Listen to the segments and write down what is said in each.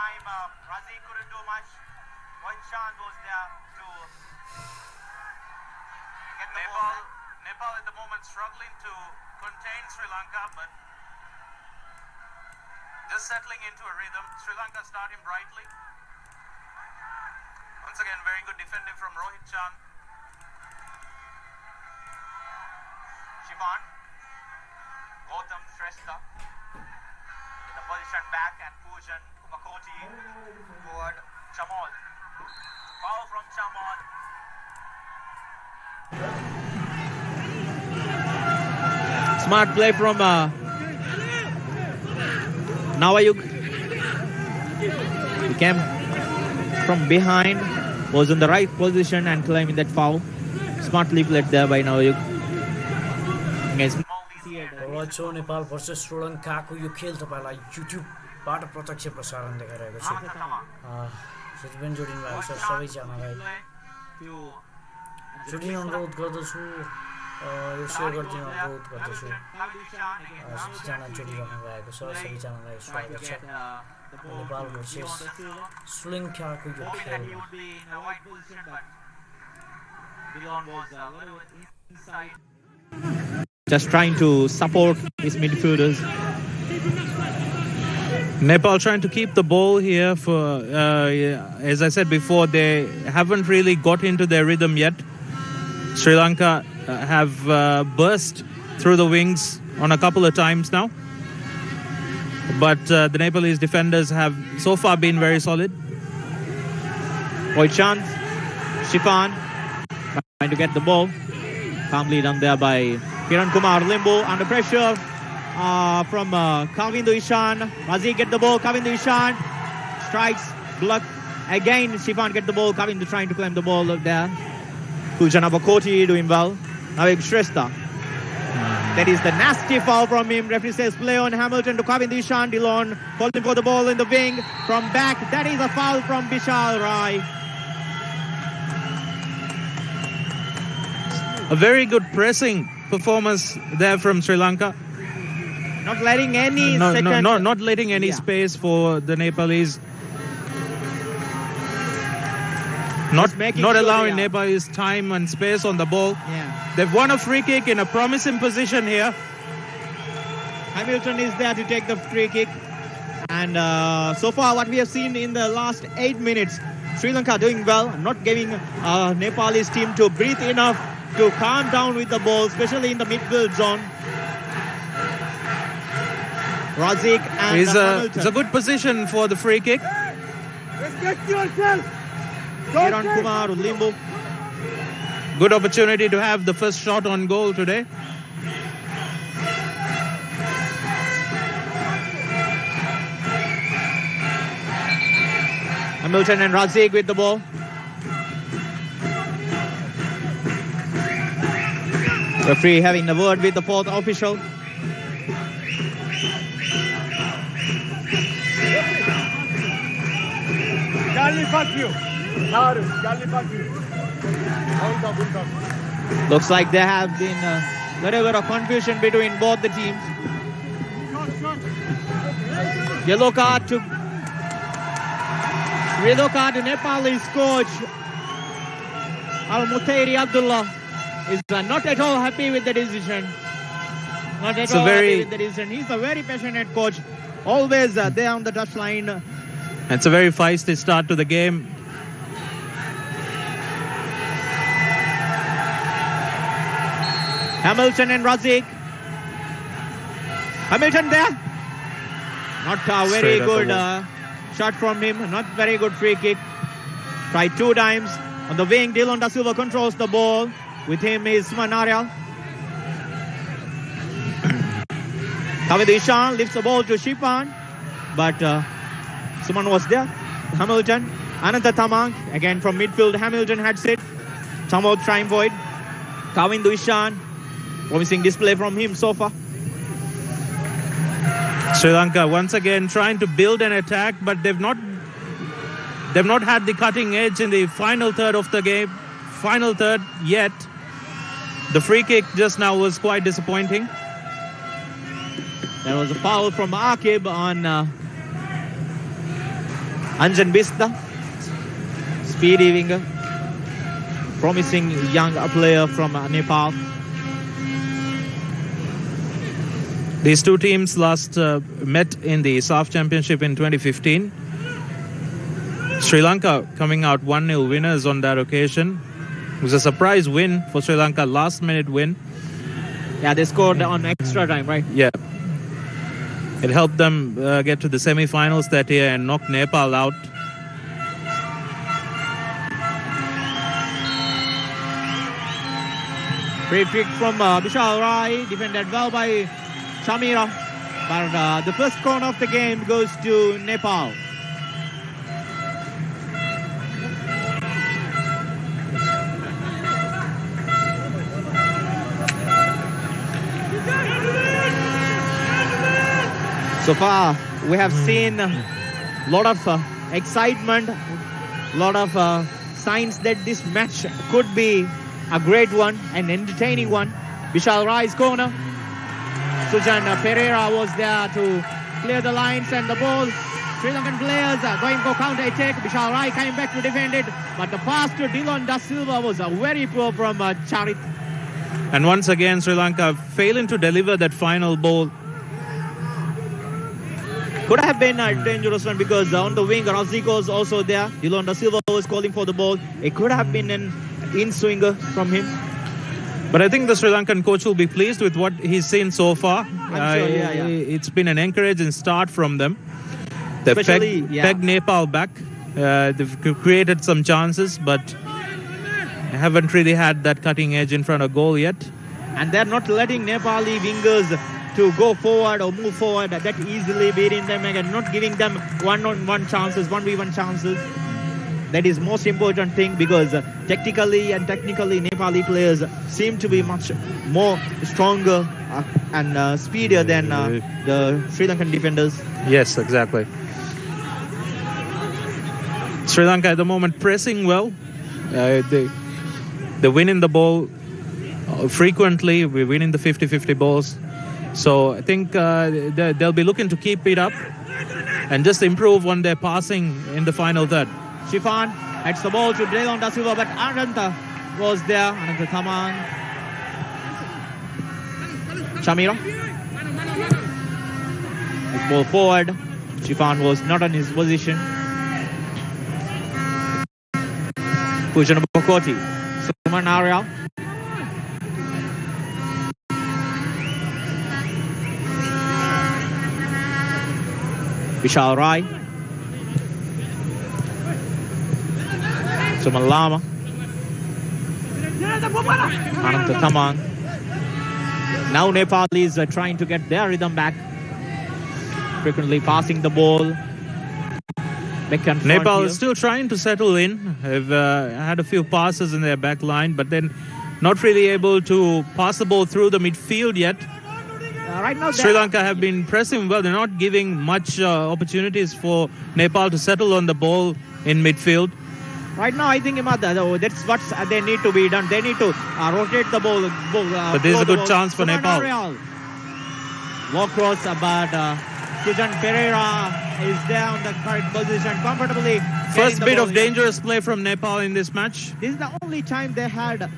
time, Razik couldn't do much. Chand was there to get the ball. Nepal at the moment struggling to contain Sri Lanka, but just settling into a rhythm. Sri Lanka starting brightly. Once again, very good defending from Rohit Chand. Shivan, Gautam Shrestha in the position back, and Pujan Umakoti toward Chamal. Foul from Chamal. Smart play from Nawayug. He came from behind, was in the right position and claiming that foul. Smartly played there by Nawayug. वाचो Nepal versus श्रीलङ्काको यो खेल तपाईलाई युट्युबबाट प्रत्यक्ष प्रसारण देखाइरहेको छु। सजिबन जोडिनु भएको छ सबैजनालाई जोडिन अनुरोध गर्दछु, यो सेयर गरिदिन अनुरोध गर्दछु। सबैजना जोडिरहनु भएको छ, सबैजनालाई स्वागत छ नेपाल भर्सेस श्रीलङ्काको यो खेलमा। Just trying to support his midfielders. Nepal trying to keep the ball here for, as I said before, they haven't really got into their rhythm yet. Sri Lanka have burst through the wings on a couple of times now. But the Nepalese defenders have so far been very solid. Chand, Shifan trying to get the ball. Calmly done there by Kiran Kumar Limbu under pressure from Kavindu Ishan. Razik get the ball. Kavindu Ishan strikes, block again. Shifan get the ball. Kavindu trying to claim the ball there. Pujana Bakoti doing well. Navik Shrestha. That is the nasty foul from him. Referee says play on Hamilton to Kavindu Ishan. Dillon calling for the ball in the wing from back. That is a foul from Vishal Rai. A very good pressing performance there from Sri Lanka. Not letting any not letting any space for the Nepalese. Not allowing Nepalese time and space on the ball. Yeah. They've won a free kick in a promising position here. Hamilton is there to take the free kick. And so far what we have seen in the last 8 minutes, Sri Lanka doing well, not giving Nepalese team to breathe enough to calm down with the ball, especially in the midfield zone. Razik and Hamilton. It's a good position for the free kick. Respect yourself. Kiran Kumar Limbu. Good opportunity to have the first shot on goal today. Hamilton and Razik with the ball. Referee having the word with the fourth official. Charlie, fuck you. Charlie, fuck you. Looks like there have been very bit of confusion between both the teams. Yellow card to Nepalese coach Al-Mutairi Abdullah is not at all happy with the decision. Not at all happy with the decision. He's a very passionate coach. Always there on the touchline. It's a very feisty start to the game. Hamilton and Razik. Hamilton there. Not a very good shot from him. Not very good free kick. Tried 2 times. On the wing, Dylan Da Silva controls the ball. With him is Manarial. Kavindu Ishan lifts the ball to Shipan. But someone was there. Hamilton. Ananta Tamang. Again from midfield. Hamilton had it. Tamod trying for it. Kavindu Ishan. Promising display from him so far. Sri Lanka once again trying to build an attack, but they've not had the cutting edge in the final third of the game. Final third yet. The free kick just now was quite disappointing. There was a foul from Akib on Anjan Bisda, speedy winger, promising young player from Nepal. These two teams last met in the SAF Championship in 2015. Sri Lanka coming out 1-0 winners on that occasion. It was a surprise win for Sri Lanka, last minute win. Yeah, they scored on extra time, right? Yeah. It helped them get to the semi-finals that year and knock Nepal out. Free kick from Vishal Rai, defended well by Shamira. But the first corner of the game goes to Nepal. So far, we have seen a lot of excitement, a lot of signs that this match could be a great one, an entertaining one. Vishal Rai's corner. Sujan Pereira was there to clear the lines and the ball. Sri Lankan players going for counter-attack. Vishal Rai came back to defend it, but the pass to Dilon Da Silva was very poor from Charit. And once again, Sri Lanka failing to deliver that final ball. Could have been a dangerous one because on the wing, Raziko was also there. Dilon Da Silva was calling for the ball. It could have been an in-swinger from him. But I think the Sri Lankan coach will be pleased with what he's seen so far. I'm sure, yeah. It's been an encouraging start from them. They've pegged Nepal back. They've created some chances, but haven't really had that cutting edge in front of goal yet. And they're not letting Nepali wingers to go forward or move forward that easily, beating them and not giving them one-on-one chances, 1v1 chances. That is most important thing because technically Nepali players seem to be much more stronger and speedier than the Sri Lankan defenders. Yes, exactly. Sri Lanka at the moment pressing well. They winning the ball frequently. We're winning the 50-50 balls. So I think they'll be looking to keep it up and just improve on their passing in the final third. Shifan heads the ball to Dilon Da Silva, but Ananta was there. Ananta Thamang. Shamira. Ball forward. Shifan was not on his position. Pujan Bokoti. Suman Ariel. Vishal Rai. Suman Lama. Ananta Thamang. Now Nepal is trying to get their rhythm back. Frequently passing the ball. Nepal is still trying to settle in. They've had a few passes in their back line, but then not really able to pass the ball through the midfield yet. Right now, Sri Lanka have been pressing well. They're not giving much opportunities for Nepal to settle on the ball in midfield. Right now, I think that's what they need to be done. They need to rotate the ball. But there's a good chance for Nepal. Low cross, but Sujan Pereira is there on the correct position comfortably. First bit of dangerous play from Nepal in this match. This is the only time they had,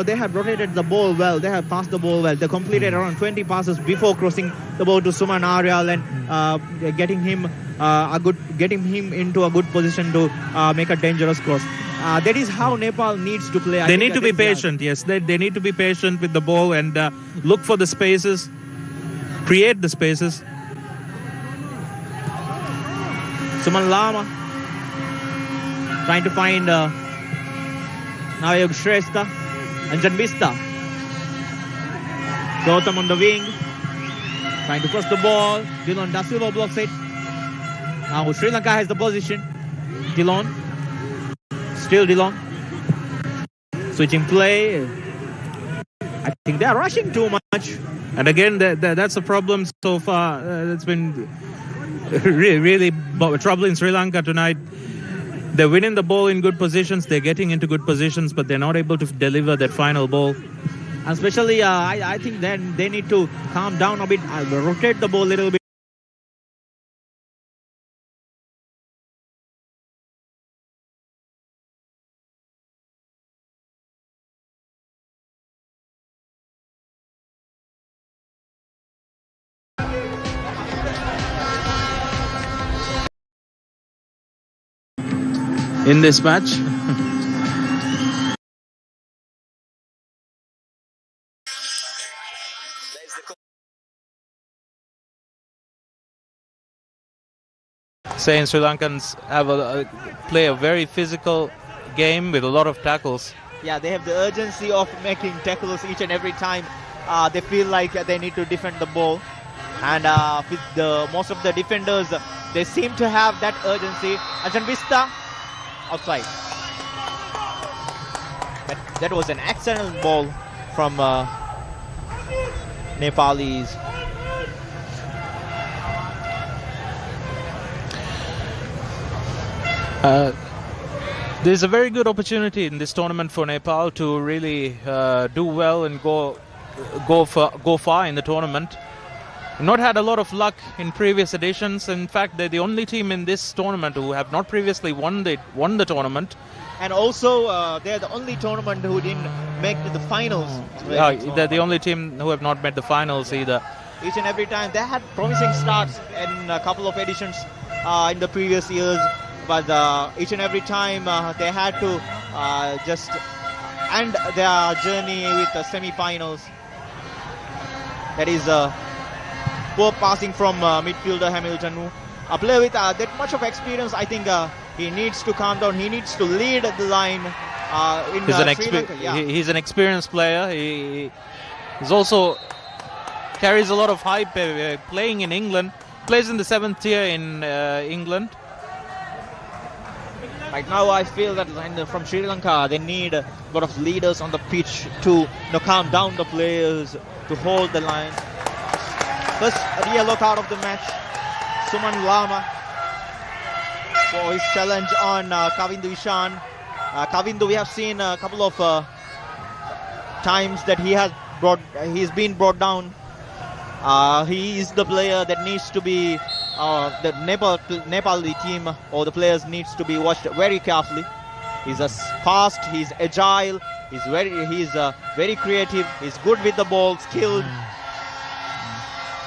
they had rotated the ball well. They have passed the ball well. They completed around 20 passes before crossing the ball to Suman Arial and getting him into a good position to make a dangerous cross. That is how Nepal needs to play. They need to be patient. Yes, they need to be patient with the ball and look for the spaces, create the spaces. Suman Lama trying to find Nayog Shrestha and Janvista. Gautam on the wing, trying to cross the ball. Dilon Da Silva blocks it. Now Sri Lanka has the position. Dilon. Still Dilon. Switching play. I think they are rushing too much. And again, that's a problem so far. That's been really troubling Sri Lanka tonight. They're winning the ball in good positions. They're getting into good positions, but they're not able to deliver that final ball. Especially, I think then they need to calm down a bit, rotate the ball a little bit. in this match. Saying Sri Lankans have play a very physical game with a lot of tackles. Yeah, they have the urgency of making tackles each and every time they feel like they need to defend the ball. And with most of the defenders, they seem to have that urgency. Ajahn Vista, outside. That was an excellent ball from Nepalis. There's a very good opportunity in this tournament for Nepal to really do well and go far in the tournament. Not had a lot of luck in previous editions. In fact, they're the only team in this tournament who have not previously won the tournament. And also, they're the only tournament who didn't make the finals. They're the only team who have not made the finals either. Each and every time they had promising starts in a couple of editions in the previous years, but each and every time they had to just end their journey with the semi-finals. That is poor passing from midfielder Hamilton. A player with that much of experience, I think he needs to calm down. He needs to lead the line in Sri Lanka. Yeah. He's an experienced player. He's also carries a lot of hype playing in England. Plays in the 7th tier in England. Right now, I feel that from Sri Lanka, they need a lot of leaders on the pitch to calm down the players, to hold the line. First yellow card of the match, Suman Lama for his challenge on Kavindu Ishan. Kavindu, we have seen a couple of times that he's been brought down. He is the player that needs to be the Nepali team or the players needs to be watched very carefully. He's fast, he's agile, he's very creative, he's good with the ball, skilled.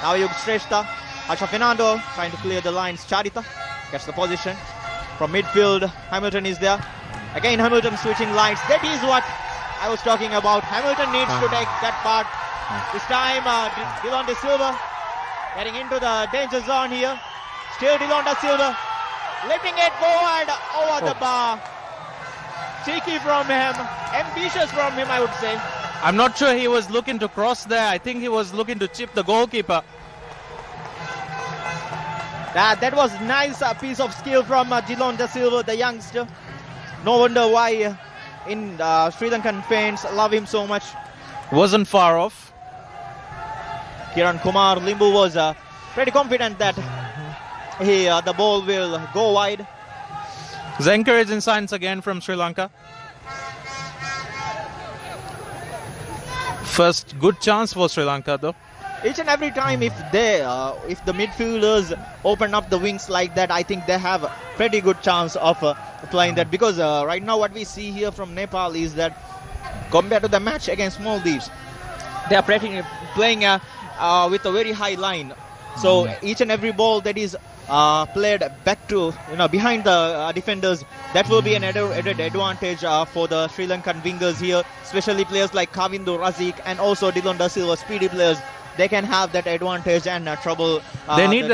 Now Yug Shrestha, Harsha Fernando trying to clear the lines. Charita gets the position from midfield. Hamilton is there. Again Hamilton switching lines. That is what I was talking about. Hamilton needs to take that part. This time Dilon De Silva getting into the danger zone here. Still Dilon De Silva lifting it forward over the bar. Cheeky from him, ambitious from him, I would say. I'm not sure he was looking to cross there. I think he was looking to chip the goalkeeper. That was nice piece of skill from Dilon De Silva, the youngster. No wonder why in Sri Lankan fans love him so much. Wasn't far off. Kiran Kumar Limbu was pretty confident that the ball will go wide. There's encouraging signs again from Sri Lanka. First good chance for Sri Lanka though. Each and every time if the midfielders open up the wings like that, I think they have a pretty good chance of playing that, because right now what we see here from Nepal is that compared to the match against Maldives, they are playing with a very high line. So each and every ball that is played back to behind the defenders, that will be an added advantage for the Sri Lankan wingers here, especially players like Kavindu, Razik and also Dilon De Silva, speedy players. They can have that advantage and trouble. They need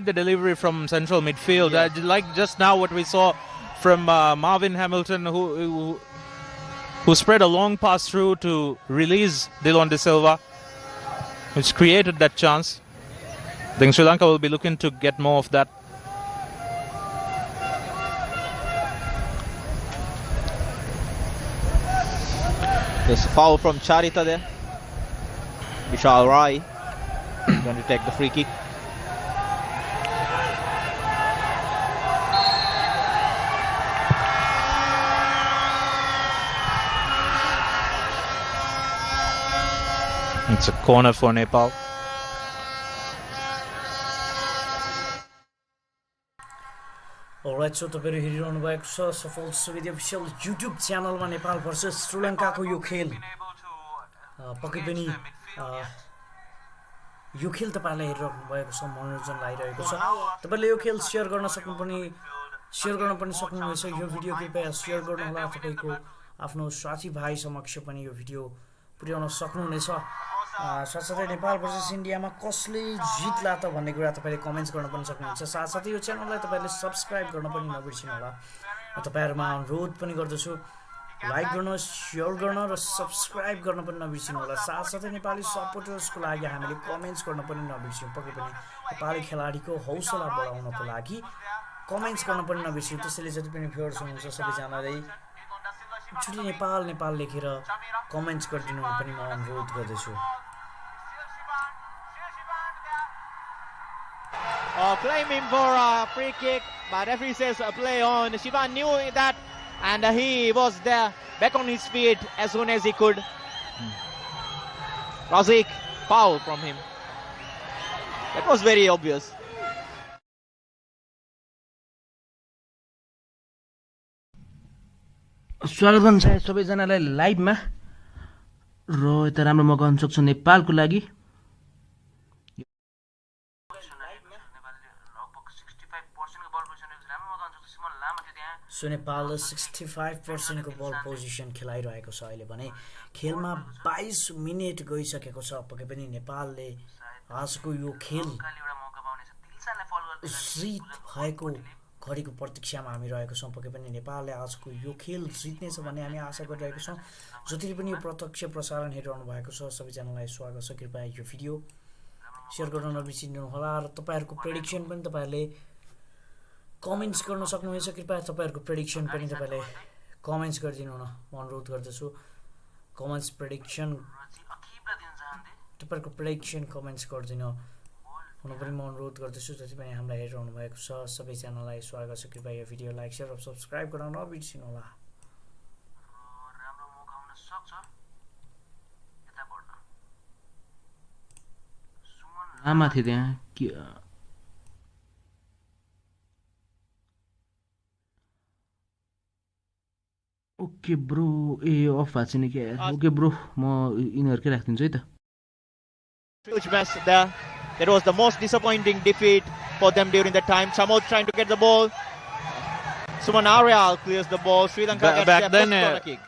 the delivery from central midfield. Yeah. Like just now what we saw from Marvin Hamilton, who spread a long pass through to release Dilon De Silva, which created that chance. I think Sri Lanka will be looking to get more of that. There's a foul from Charita there. Vishal Rai going to take the free kick. It's a corner for Nepal. Alright, so तपाईहरु हेरिरहनु भएको छ सफल Subedi official YouTube च्यानलमा Nepal versus श्रीलङ्काको यो खेल। पक्कै पनि यो खेल तपाईहरुले हेरिरहनु भएको छ, मनोरञ्जन लागिरहेको छ। तपाईहरुले यो खेल शेयर गर्न सक्नु पनि सेयर गर्न पनि सक्नुहुनेछ यो भिडियो कृपया सेयर गर्नुहोला तपाईको आफ्नो साथी भाइ समक्ष पनि यो भिडियो पुर्याउन सक्नुहुनेछ साथसाथै नेपाल भर्सेस इन्डियामा कसले जित्ला त भन्ने कुरा तपाईले कमेन्ट्स गर्न पनि सक्नुहुन्छ साथसाथै यो च्यानललाई तपाईले सब्स्क्राइब गर्न पनि नबिर्सिनु होला तपाईहरुमा अनुरोध पनि गर्दछु लाइक गर्न शेयर गर्न र सब्स्क्राइब गर्न पनि नबिर्सिनु होला साथसाथै नेपाली सपोर्टर्सको लागि हामीले कमेन्ट्स गर्न पनि नबिर्सिनु पक्कै पनि नेपाली खेलाडीको हौसला बढाउनको लागि कमेन्ट्स गर्न पनि नबिर्सिनु त्यसैले जति पनि भ्युअर्स हुनुहुन्छ सबैजनाले छुट्टी नेपाल नेपाल लेखेर कमेन्ट्स गरिदिनु पनि म अनुरोध गर्दछु Claiming for a free kick, but referee says play on. Shivan knew that, and he was there, back on his feet as soon as he could. Razik, foul from him. That was very obvious. स्वागत छ सबैजनालाई लाइभमा र यता राम्रो मौका हुन सक्छ नेपालको लागि सो नेपालले 65% को बल पोजिसन खेलाइरहेको छ अहिले भने खेलमा 22 मिनेट गइसकेको छ पक्कै पनि नेपालले आजको यो खेल जित भएको घडीको प्रतीक्षामा हामी रहेको छौं पक्कै पनि नेपालले आजको यो खेल जित्नेछ भन्ने हामी आशा गरिरहेका छौं जतिले पनि यो प्रत्यक्ष प्रसारण हेरिरहनु भएको छ सबैजनालाई स्वागत छ कृपया यो भिडियो शेयर गर्न नबिर्सिनु होला र तपाईहरुको प्रेडिक्सन पनि तपाईहरुले कमेन्ट्स गर्न सक्नुहुन्छ कृपया तपाईहरुको प्रेडिक्सन पनि तपाईले कमेन्ट्स गरिदिनु न म अनुरोध गर्दछु कमेन्ट्स प्रेडिक्सन तपाईहरुको प्रेडिक्सन कमेन्ट्स गरिदिनु हुन पनि म अनुरोध गर्दछु जति पनि हामीलाई हेरिरहनु भएको छ सबै च्यानललाई स्वागत छ कृपया यो भिडियो लाइक शेयर र सब्स्क्राइब गर्न नबिर्सिनु होला राम्रो मौका हुन सक्छ यता बढ्न सुमन माथि त्यहाँ ओके ब्रो ए अफ भएको छैन के ओके ब्रो म इनहरुकै राख्दिन्छु है त Huge mess there. That was the most disappointing defeat for them during that time. Chamod trying to get the ball. Suman Aryal clears the ball. Sri Lanka gets their first corner kick.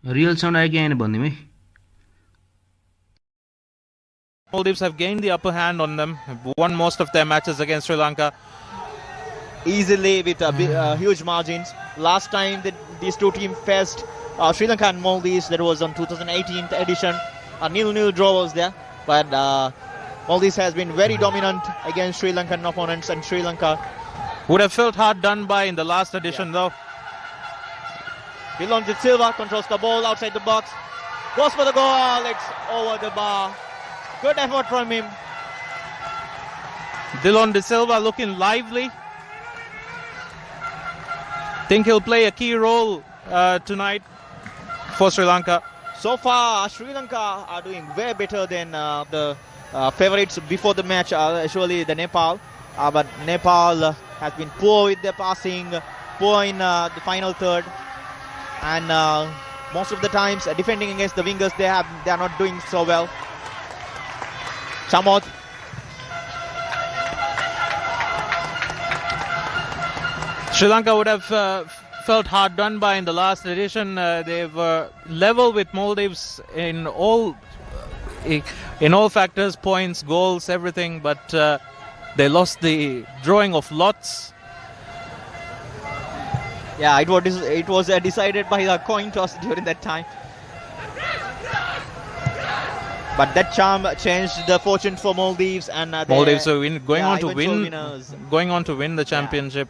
Real sound आयो कि आएन भन्दिमै Maldives have gained the upper hand on them, have won most of their matches against Sri Lanka. Easily with huge margins. Last time that these two teams faced Sri Lanka and Maldives, that was on 2018 edition. A 0-0 draw was there. But Maldives has been very dominant against Sri Lankan opponents, and Sri Lanka would have felt hard done by in the last edition though. Dilon De Silva controls the ball outside the box. Goes for the goal. It's over the bar. Good effort from him. Dilon De Silva looking lively. Think he'll play a key role tonight for Sri Lanka. So far, Sri Lanka are doing way better than the favorites before the match, actually the Nepal. But Nepal has been poor with their passing, poor in the final third. And most of the times defending against the wingers, they are not doing so well. Chamod. Sri Lanka would have felt hard done by in the last edition. They were level with Maldives in all factors, points, goals, everything, but they lost the drawing of lots. Yeah, it was decided by a coin toss during that time. But that charm changed the fortune for Maldives, and Maldives are going on to win the championship.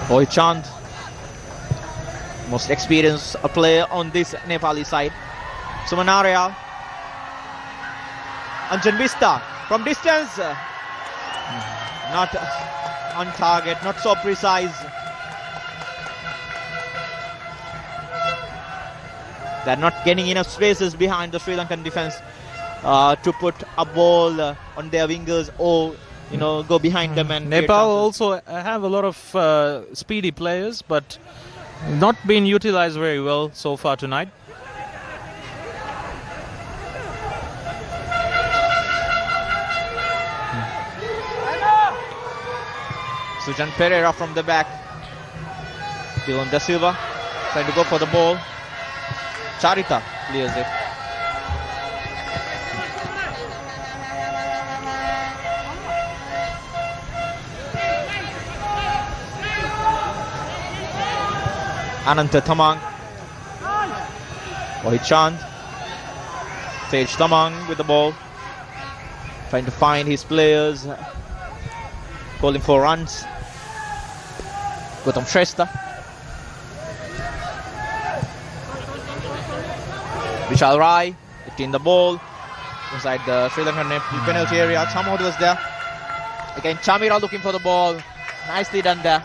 Roy Chand, most experienced player on this Nepali side. Suman Aryal. Anjan Vista from distance. Not on target, not so precise. They're not getting enough spaces behind the Sri Lankan defense to put a ball on their wingers or go behind them. And Nepal also have a lot of speedy players, but not been utilized very well so far tonight. Sujan Pereira from the back. Dylan Da Silva trying to go for the ball. Charita clears it. Ananta Tamang. Mohit Chand. Tej Tamang with the ball. Trying to find his players. Calling for runs. Gautam Shrestha. Vishal Rai lifting the ball inside the Sri Lankan penalty area. Chamod was there. Again, Chamira looking for the ball. Nicely done there.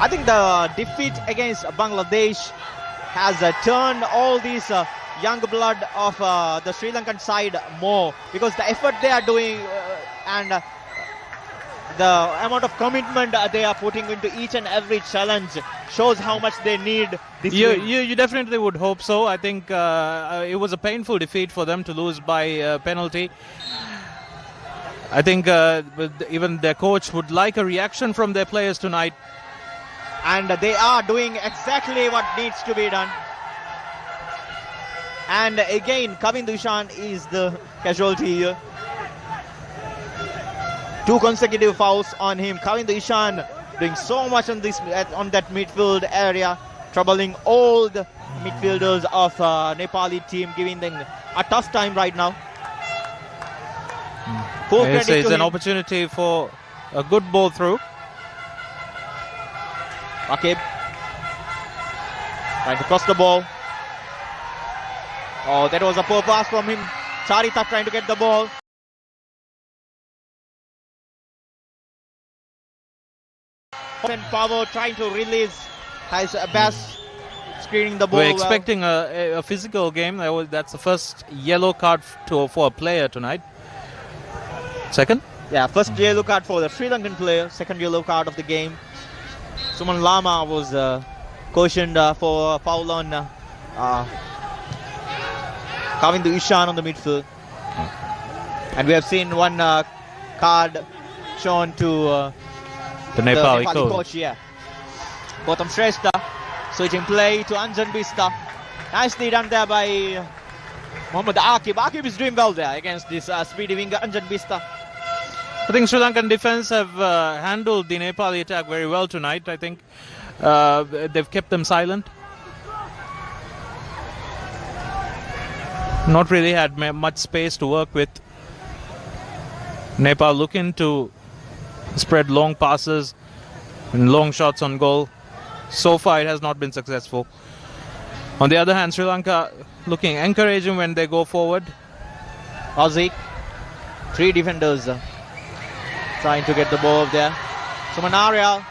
I think the defeat against Bangladesh has turned all these young blood of the Sri Lankan side more, because the effort they are doing and the amount of commitment they are putting into each and every challenge shows how much they need this win. You definitely would hope so. I think it was a painful defeat for them to lose by penalty. I think even their coach would like a reaction from their players tonight. And they are doing exactly what needs to be done. And again, Kavind Ishan is the casualty here. 2 consecutive fouls on him. Kavind Ishan doing so much on that midfield area, troubling all the midfielders of Nepali team, giving them a tough time right now. Full credit It's to an him. opportunity for a good ball through. Akib trying to cross the ball. Oh, that was a poor pass from him. Charita trying to get the ball. And Pavo trying to release. Has Abbas screening the ball. We're expecting a physical game. That's the first yellow card for a player tonight. Second? Yeah, first yellow card for the Sri Lankan player. Second yellow card of the game. Suman Lama was cautioned for a foul on Kavind Ishan on the midfield. And we have seen one card shown to The Nepali the coach. Yeah. Gautam Shrestha switching play to Anjan Bista. Nicely done there by Mohammad Akib. Akib is doing well there against this speedy winger Anjan Bista. I think Sri Lankan defense have handled the Nepali attack very well tonight. I think they've kept them silent. Not really had much space to work with. Nepal looking to spread long passes and long shots on goal. So far it has not been successful. On the other hand, Sri Lanka looking encouraging when they go forward. Razik, 3 defenders trying to get the ball there. Sumanaria,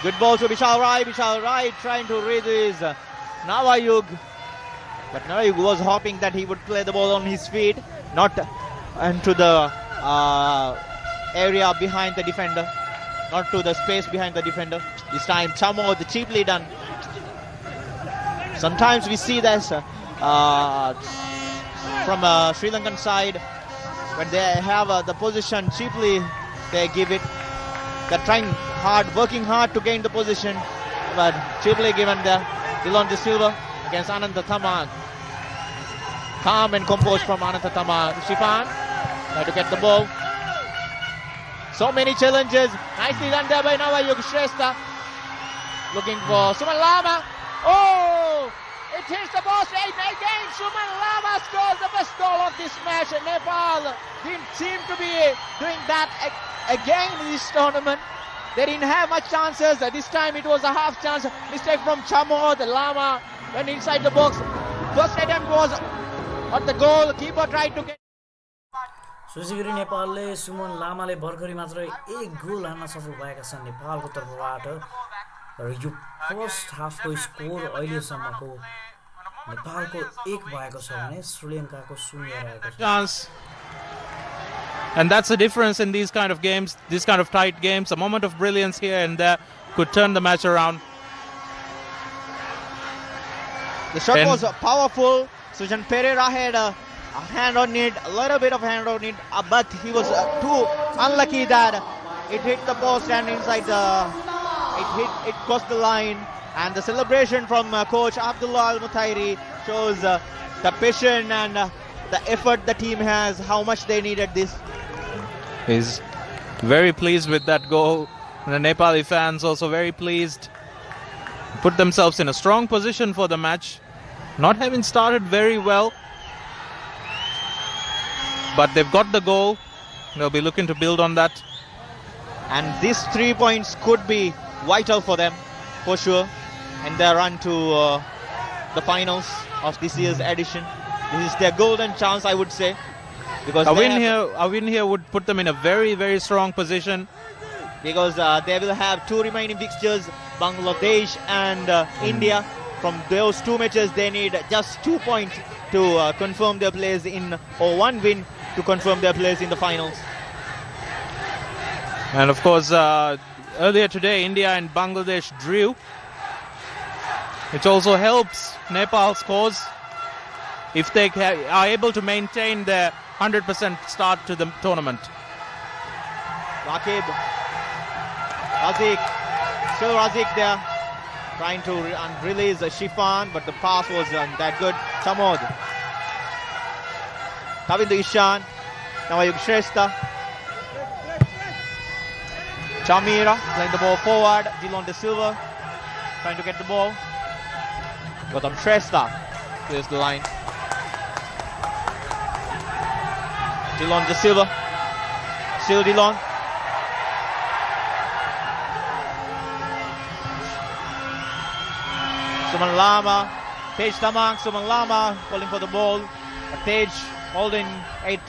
good ball to Vishal Rai. Vishal Rai trying to release Navayug. But Navayug was hoping that he would play the ball on his feet, not into the area behind the defender, not to the space behind the defender. This time Chamod cheaply done. Sometimes we see this from a Sri Lankan side, when they have the position cheaply, they give it. They're trying hard, working hard to gain the position, but cheaply given there. Dylan Da Silva against Ananta Tamang. Calm and composed from Ananta Tamang. Shifan try to get the ball. So many challenges. Nicely done there by Navayug Shrestha. Looking for Suman Lama. Oh! It hits the post. And again, Suman Lama scores the best goal of this match. Nepal didn't seem to be doing that again in this tournament. They didn't have much chances. This time it was a half chance. Mistake from Chamod. Lama went inside the box. First attempt was on the goal. Keeper tried to get. सोचिगरी नेपालले सुमन लामाले भर्खरै मात्र 1 गोल हान्न सफल भएका छन् नेपालको तर्फबाट र यो first हाफको score अहिलेसम्मको नेपालको 1 भएको छ भने श्रीलङ्काको 0 रहेको छ. Chance. And that's the difference in these kind of games, these kind of tight games. A moment of brilliance here and there could turn the match around. The shot was powerful. Sujan Pereira had A hand on it, a little bit of hand on it, but he was too unlucky that it hit the post and inside it crossed the line. And the celebration from coach Abdullah Al-Mutairi shows the passion and the effort the team has, how much they needed this. He's very pleased with that goal. And the Nepali fans also very pleased. Put themselves in a strong position for the match. Not having started very well, but they've got the goal. They'll be looking to build on that. And these 3 points could be vital for them, for sure, in their run to the finals of this year's edition. This is their golden chance, I would say, because a win here would put them in a very, very strong position. Because they will have 2 remaining fixtures, Bangladesh and India. From those 2 matches, they need just 2 points to confirm their place or 1 win to confirm their place in the finals. And of course, earlier today, India and Bangladesh drew, which also helps Nepal's cause if they are able to maintain their 100% start to the tournament. Razik, still Razik there, trying to release Shifan, but the pass wasn't that good. Samod, Kavindu Ishan, Nawayug Shrestha, Chamira playing the ball forward, Dilon De Silva trying to get the ball. Gautam Shrestha clears the line. Dilon De Silva, still Dilon. Suman Lama, Tej Tamang, Suman Lama calling for the ball. Tej holding it.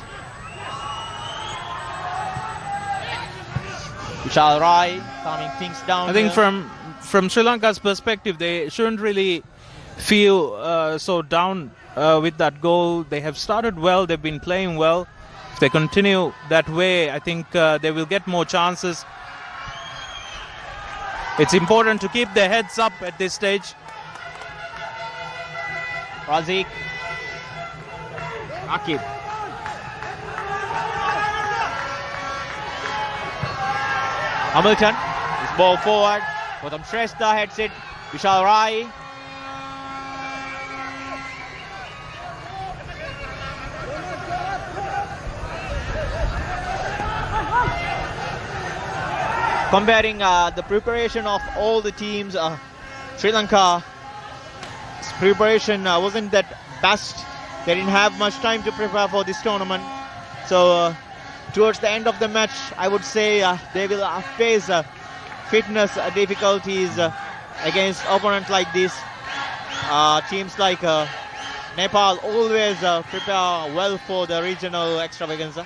Vishal Rai calming things down. I think from Sri Lanka's perspective, they shouldn't really feel so down with that goal. They have started well. They've been playing well. If they continue that way, I think they will get more chances. It's important to keep their heads up at this stage. Razik, Akib, Hamilton, his ball forward. Gautam Shrestha heads it. Vishal Rai. Comparing the preparation of all the teams, Sri Lanka's preparation wasn't that best. They didn't have much time to prepare for this tournament. So towards the end of the match, I would say they will face fitness difficulties against opponents like this. Teams like Nepal always prepare well for the regional extravaganza.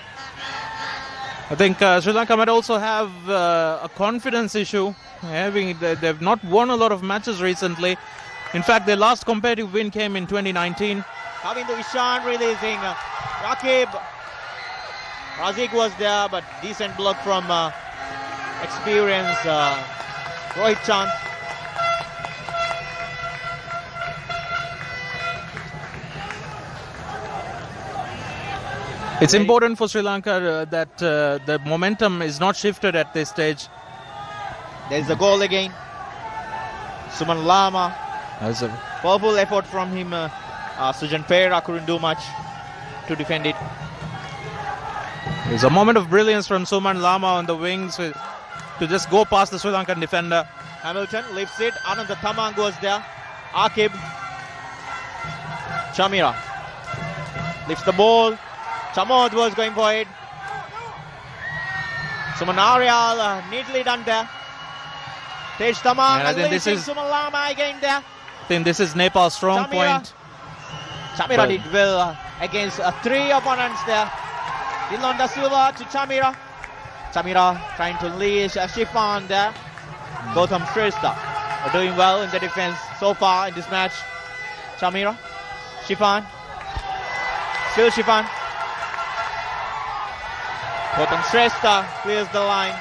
I think Sri Lanka might also have a confidence issue. They've not won a lot of matches recently. In fact, their last competitive win came in 2019. Kavindu Ishan releasing Rakib. Razik was there, but decent block from experienced Rohit Chand. It's important for Sri Lanka that the momentum is not shifted at this stage. There's a goal again. Suman Lama. As a Powerful effort from him. Sujan Pereira couldn't do much to defend it. There's a moment of brilliance from Suman Lama on the wings to just go past the Sri Lankan defender. Hamilton lifts it. Anand Tamang was there. Akib. Chamira lifts the ball. Chamod was going for it. Suman Arial neatly done there. Tej Tamang and I think this is Suman Lama again there. I think this is Nepal's strong point. Chamira did well against 3 opponents there. Dilon Da Silva to Chamira. Chamira trying to leash Shifan there. Gautam Shrestha are doing well in the defense so far in this match. Chamira, Shifan, still Shifan. Gautam Shrestha clears the line.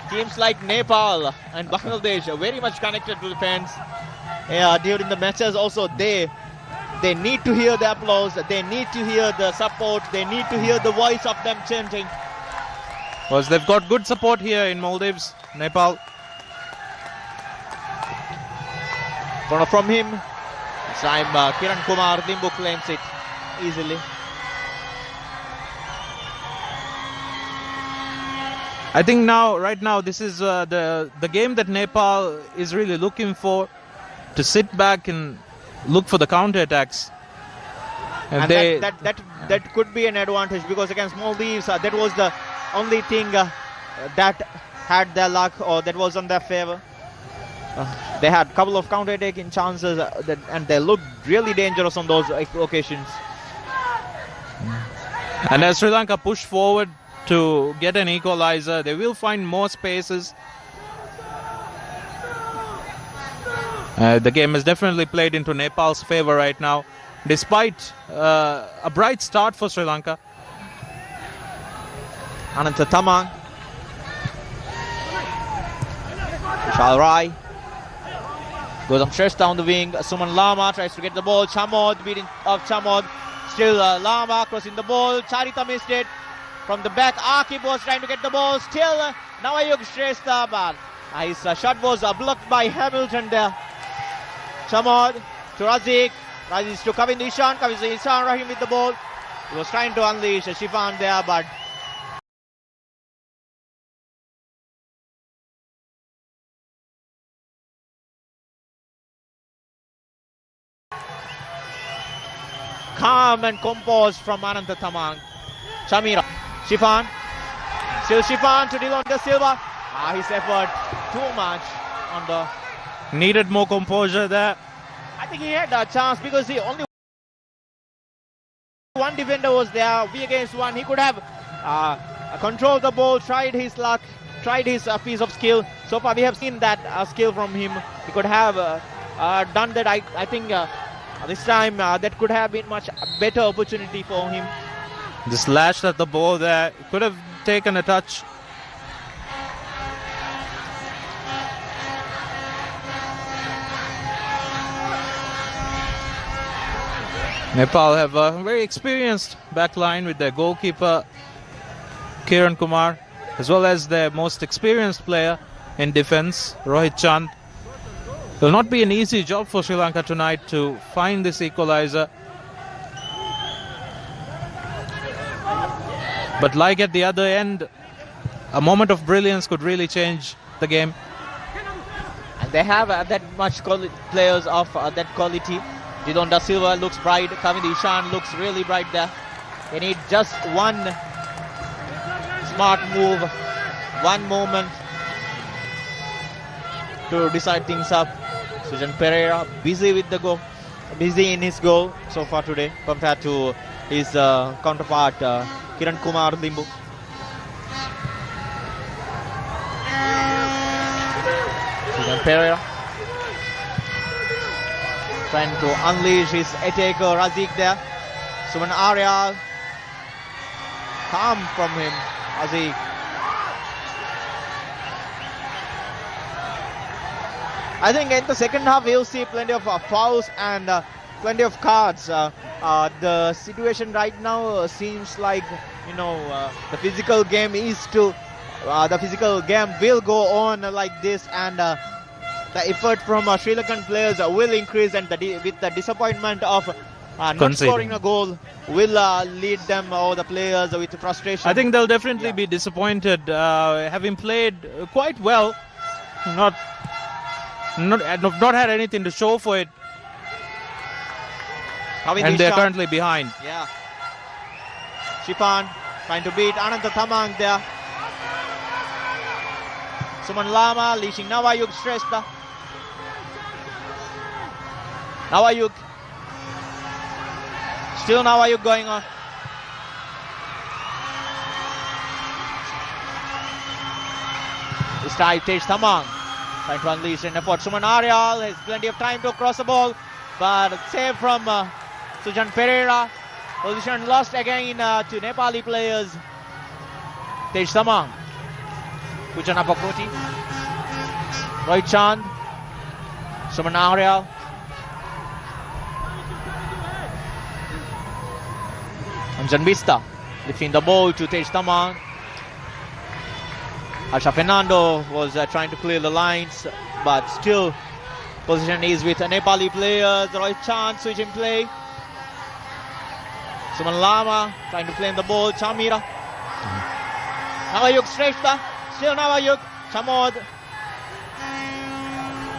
teams like Nepal and Bangladesh are very much connected to the fans. During the matches also they need to hear the applause, they need to hear the support, they need to hear the voice of them chanting. Because they've got good support here in Maldives, Nepal. Corner from him. This time Kiran Kumar Limbu claims it easily. I think right now, this is the game that Nepal is really looking for, to sit back and look for the counter-attacks. And that could be an advantage, because against Maldives, that was the only thing that had their luck, or that was on their favor. They had a couple of counter-attacking chances, and they looked really dangerous on those occasions. And as Sri Lanka push forward to get an equalizer, they will find more spaces. The game has definitely played into Nepal's favor right now, despite a bright start for Sri Lanka. Ananta Tamang. Vishal Rai. Goes on straight down the wing. Suman Lama tries to get the ball. Chamod beating of Chamod. Still Lama crossing the ball. Charita missed it. From the back, Akib was trying to get the ball. Still Navayug Shrestha, but his shot was blocked by Hamilton there. Chamod to Razik. Razik to Kavin Ishan. Kavin Ishan Rahim with the ball. He was trying to unleash Shifan there, but calm and composed from Ananta Tamang. Shamira. Shifan. Still Shifan to Dilon De Silva. His effort too much on the... Needed more composure there. I think he had a chance, because he only one defender was there. We against one. He could have controlled the ball, tried his luck, tried his piece of skill. So far we have seen that skill from him. He could have done that. I think this time that could have been much better opportunity for him. Just lashed at the ball there. Could have taken a touch. Nepal have a very experienced back line with their goalkeeper Kiran Kumar, as well as their most experienced player in defense, Rohit Chand. It will not be an easy job for Sri Lanka tonight to find this equalizer. But like at the other end, a moment of brilliance could really change the game. And they have that much players of that quality. Dilon Da Silva looks bright. Kavin Ishan looks really bright there. They need just one smart move, one moment to decide things up. Sujan Pereira busy with the goal, busy in his goal so far today compared to his counterpart Kiran Kumar Limbu. Sujan Pereira trying to unleash his attacker Razik there. Suman Arya, calm from him, Razik. I think in the second half we'll see plenty of fouls and plenty of cards. The situation right now seems like, the physical game will go on like this, and the effort from Sri Lankan players will increase, and with the disappointment of not scoring a goal will lead them, or the players, with frustration. I think they'll definitely be disappointed, having played quite well, not had anything to show for it, and they're currently behind. Yeah. Shifan trying to beat Ananta Tamang there. Suman Lama leashing Navayug Shrestha. Navayug. Still Navayug going on. This time Tej Tamang trying to unleash an effort. Suman Aryal has plenty of time to cross the ball, but save from Sujan Pereira. Position lost again to Nepali players. Tej Tamang. Pujana Bhagwati, Rohit Chand, Suman Aryal, Anjan Bista lifting the ball to Tej Taman. Harsha Fernando was trying to clear the lines, but still position is with Nepali players. Rohit Chand switching play. Suman Lama trying to play in the ball. Chamira. Navayuk Shrestha. Still Navayuk. Chamod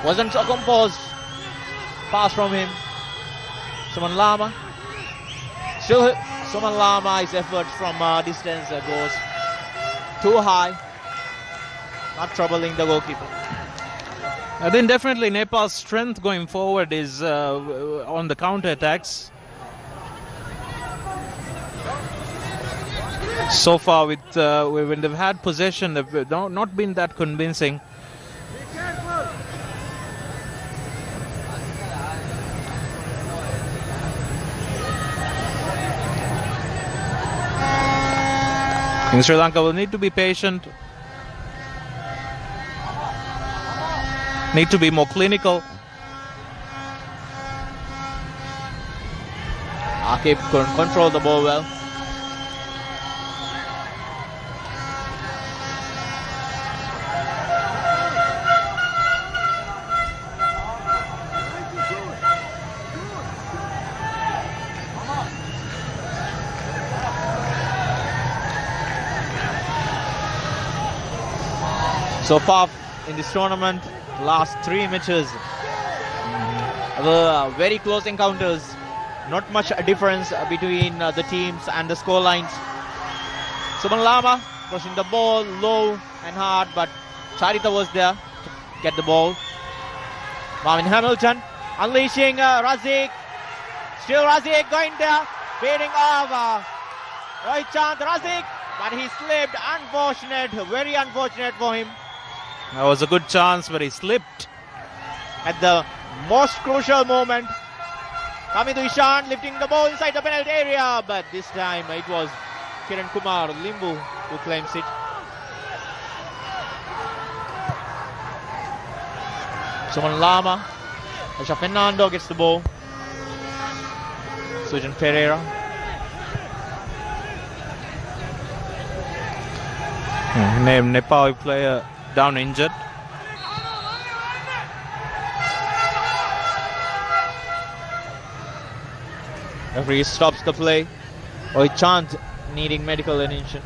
wasn't so composed. Pass from him. Suman Lama. Still Suman Lama's effort from distance goes too high. Not troubling the goalkeeper. I think definitely Nepal's strength going forward is on the counter attacks. So far, when they've had possession, they've not been that convincing. In Sri Lanka, will need to be patient. Need to be more clinical. Akib couldn't control the ball well. So far in this tournament, last 3 matches were very close encounters. Not much difference between the teams and the score lines. Suman Lama pushing the ball low and hard, but Charita was there to get the ball. Marvin Hamilton unleashing Razik. Still Razik going there, beating off Rohit Chand. Razik, but he slipped. Unfortunate, very unfortunate for him. That was a good chance, but he slipped. At the most crucial moment, Kamidu Ishan lifting the ball inside the penalty area, but this time it was Kiran Kumar Limbu who claims it. Suman Lama, Harsha Fernando gets the ball. Sujan Pereira. Named Nepal player down injured. Referee stops the play. Rohit Chand needing medical attention.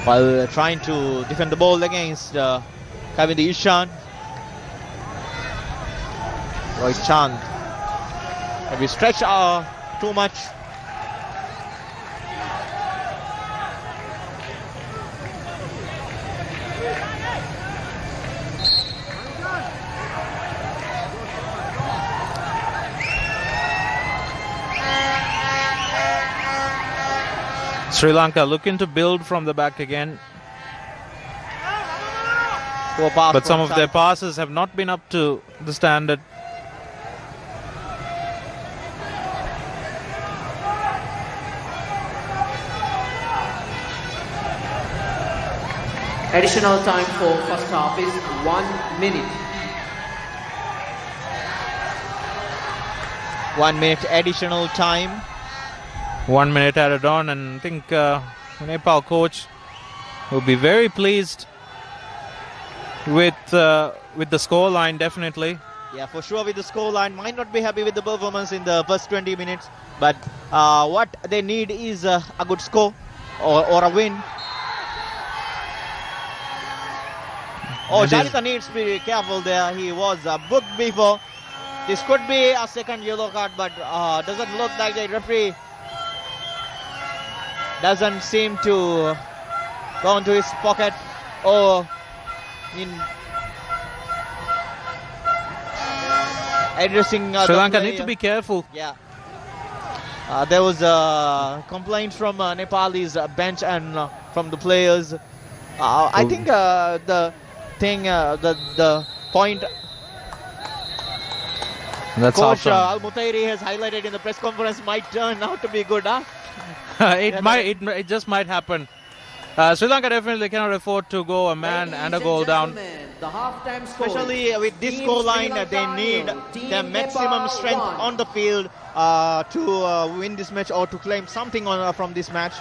While trying to defend the ball against Kavindi Ishan. Rohit Chand maybe stretched too much. Sri Lanka looking to build from the back again. But some of their passes have not been up to the standard. Additional time for first half is 1 minute. 1 minute additional time. 1 minute added on, and I think Nepal coach will be very pleased with the score line, definitely. Yeah, for sure with the score line. Might not be happy with the performance in the first 20 minutes, but what they need is a good score or a win. Oh, Charita needs to be careful there. He was booked before. This could be a second yellow card, but doesn't look like the referee doesn't seem to go into his pocket or in addressing Sri Lanka need to be careful. Yeah. There was a complaint from Nepal's bench and from the players. I think the point That's Coach awesome. Al-Mutairi has highlighted in the press conference might turn out to be good, huh? It just might happen. Sri Lanka definitely cannot afford to go a man and a goal down. The halftime score. Especially with this Team goal Sri line, Lanka they need nil, Team their maximum Nepal strength 1. on the field to win this match or to claim something from this match.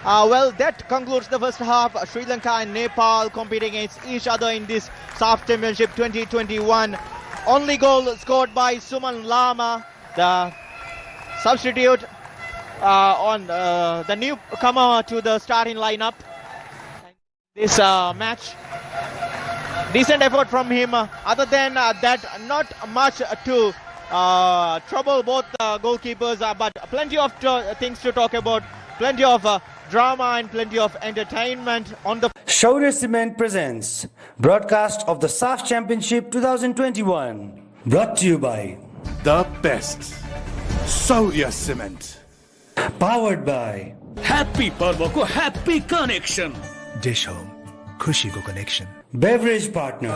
Well, that concludes the first half. Sri Lanka and Nepal competing against each other in this SAF Championship 2021. Only goal scored by Suman Lama, the substitute on the newcomer to the starting lineup. This match, decent effort from him. Other than that, not much to trouble both goalkeepers, but plenty of things to talk about, plenty of drama and plenty of entertainment on the. Shaurya Cement presents broadcast of the SAF Championship 2021, brought to you by The best. Shaurya Cement. powered by Happy पर्व को happy connection. Dish Home. खुशी को connection. beverage partner